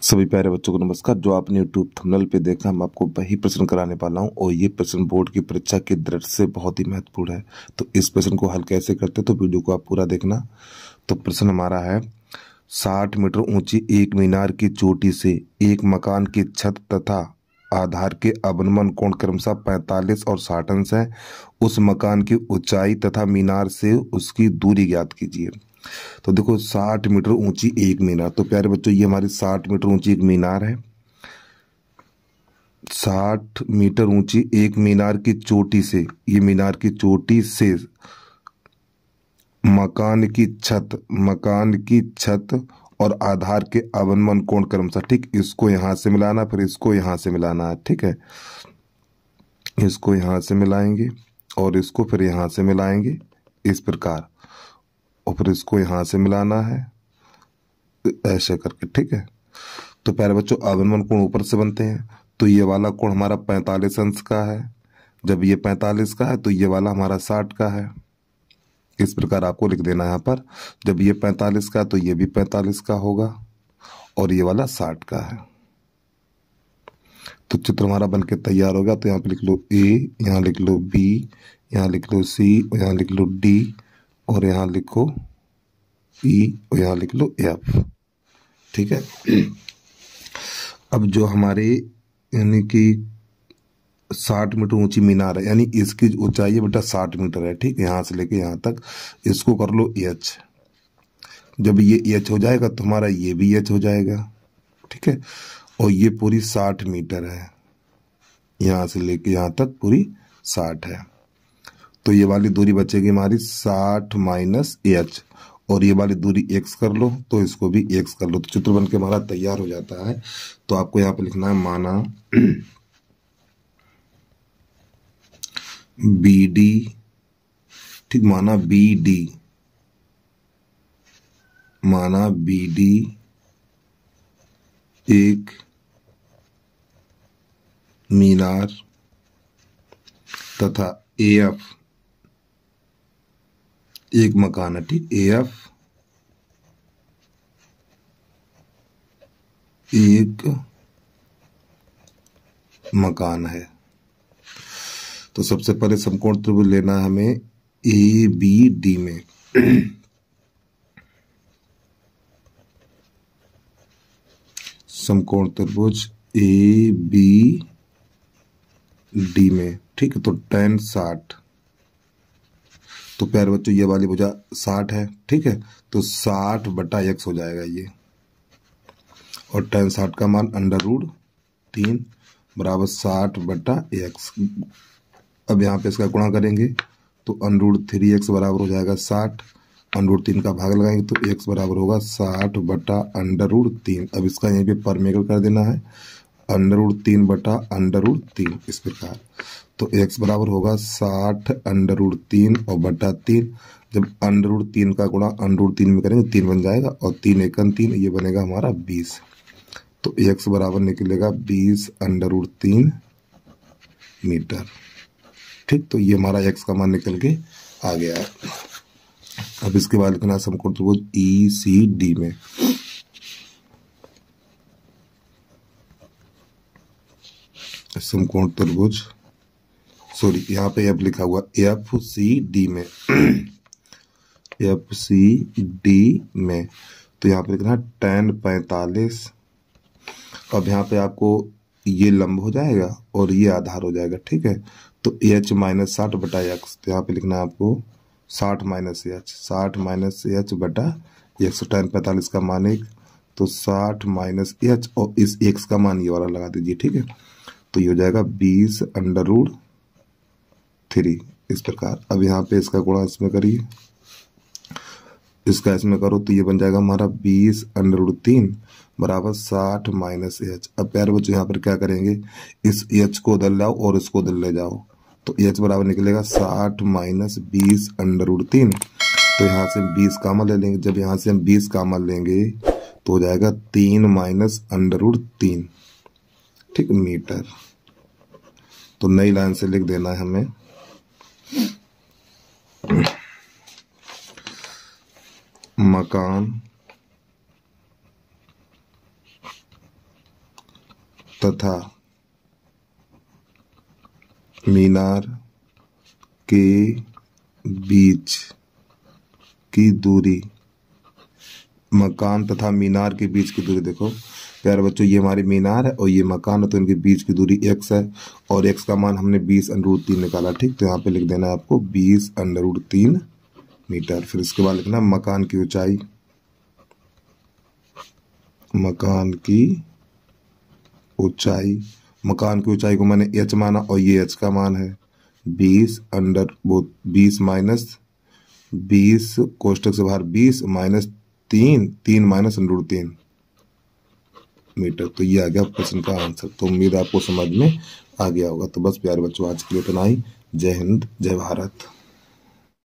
सभी प्यारे बच्चों को नमस्कार। जो आपने यूट्यूब थंबनेल पे देखा, मैं आपको वही प्रश्न कराने वाला हूँ और ये प्रश्न बोर्ड की परीक्षा की दृष्टि से बहुत ही महत्वपूर्ण है। तो इस प्रश्न को हल कैसे करते, तो वीडियो को आप पूरा देखना। तो प्रश्न हमारा है, 60 मीटर ऊंची एक मीनार की चोटी से एक मकान की छत तथा आधार के अवनमन कोण क्रमशः 45 और 60 अंश है। उस मकान की ऊंचाई तथा मीनार से उसकी दूरी ज्ञात कीजिए। तो देखो, 60 मीटर ऊंची एक मीनार, तो प्यारे बच्चों ये हमारी 60 मीटर ऊंची एक मीनार है। 60 मीटर ऊंची एक मीनार की चोटी से, ये मीनार की चोटी से मकान की छत और आधार के अवनमन कोण क्रमशः, ठीक, इसको यहां से मिलाना, फिर इसको यहां से मिलाना है, ठीक है। इसको यहां से मिलाएंगे और इसको फिर यहां से मिलाएंगे इस प्रकार, और फिर इसको यहां से मिलाना है ऐसे करके, ठीक है। तो प्यारे बच्चों, अवनमन कोण ऊपर से बनते हैं, तो ये वाला कोण हमारा 45 अंश का है। जब ये 45 का है तो ये वाला हमारा 60 का है। इस प्रकार आपको लिख देना यहाँ पर, जब ये 45 का तो ये भी 45 का होगा और ये वाला 60 का है। तो चित्र हमारा बनके तैयार हो गया। तो यहाँ पे लिख लो ए, यहाँ लिख लो बी, यहाँ लिख लो सी, यहाँ लिख लो डी, और यहाँ लिखो ई, और यहाँ लिख लो एफ, ठीक है। अब जो हमारे यानी कि 60 मीटर ऊंची मीनार है, यानी इसकी ऊंचाई है बेटा 60 मीटर है, ठीक है। यहाँ से लेके यहाँ तक इसको कर लो एच। जब ये एच हो जाएगा तो हमारा ये भी एच हो जाएगा, ठीक है। और ये पूरी 60 मीटर है, यहाँ से लेके यहाँ तक पूरी 60 है। तो ये वाली दूरी बचेगी हमारी 60 माइनस एच, और ये वाली दूरी x कर लो तो इसको भी x कर लो। तो चित्र बन के हमारा तैयार हो जाता है। तो आपको यहाँ पे लिखना है, माना बी डी, ठीक, माना बी डी, माना बी डी एक मीनार तथा एफ एक मकान है, ठीक। एफ एक मकान है। तो सबसे पहले समकोण त्रिभुज लेना है हमें ए बी डी में। समकोण त्रिभुज ए बी डी में, ठीक है। तो tan 60, तो प्यारे बच्चों ये वाली भुजा 60 है, ठीक है। तो 60 बटा x हो जाएगा ये, और tan 60 का मान √3 बराबर 60 बटा x। अब यहाँ पे इसका गुणा करेंगे तो √3x बराबर हो जाएगा 60, √3 का भाग लगाएंगे तो x बराबर होगा 60 बटा √3। अब इसका यहीं पे परमेगल कर देना है, √3 बटा √3 इस प्रकार। तो x बराबर होगा 60 √3 और बटा 3। जब √3 का गुणा √3 में करेंगे 3 बन जाएगा, और 3 एकम 3, ये बनेगा हमारा 20। तो x बराबर निकलेगा 20 √3 मीटर, ठीक। तो ये हमारा x का मान निकल के आ गया है। अब इसके बाद लिखना समकोण त्रिभुज ई सी डी में। समकोण त्रिभुज, सॉरी यहाँ पे एफ लिखा हुआ, एफ सी डी में। एफ सी डी में, तो यहाँ पे लिखना है tan 45। अब यहाँ पे आपको ये लंब हो जाएगा और ये आधार हो जाएगा, ठीक है। तो एच माइनस 60 बटा एक्स, तो यहाँ पे लिखना है आपको 60 माइनस एच, 60 माइनस एच बटा एक्स। tan 45 का मान 1, तो 60 माइनस एच, और इस एक्स का मान ये वाला लगा दीजिए, ठीक है। तो ये हो जाएगा 20 √3 इस प्रकार। अब यहाँ पे इसका गुणा इसमें करिए, इसका इसमें करो तो ये बन जाएगा हमारा 20 √3 बराबर 60 माइनस एच। अब प्यारे बच्चों यहाँ पर क्या करेंगे, इस एच को उधर लाओ और इसको उधर ले जाओ, तो एच बराबर निकलेगा 60 माइनस 20 √3। तो यहाँ से 20 कामन ले लेंगे, जब यहाँ से हम 20 कामन लेंगे तो हो जाएगा 3 माइनस √3, ठीक, मीटर। तो नई लाइन से लिख देना है हमें, मकान तथा मीनार के बीच की दूरी, मकान तथा मीनार के बीच की दूरी, देखो प्यारे बच्चों ये हमारी मीनार है और ये मकान है, तो इनके बीच की दूरी x है और x का मान हमने 20√3 निकाला। ठीक, तो यहाँ पे लिख देना है आपको 20√3 मीटर। फिर इसके बाद लिखना मकान की ऊंचाई, मकान की ऊंचाई, मकान की ऊंचाई को मैंने h माना और ये h का मान है 20 माइनस 20 कोष्टक से बाहर 20 माइनस 3 माइनस √3 मीटर। तो ये आ गया प्रश्न का आंसर। तो उम्मीद है आपको समझ में आ गया होगा। तो बस प्यारे बच्चों आज के लिए इतना ही। जय हिंद, जय भारत।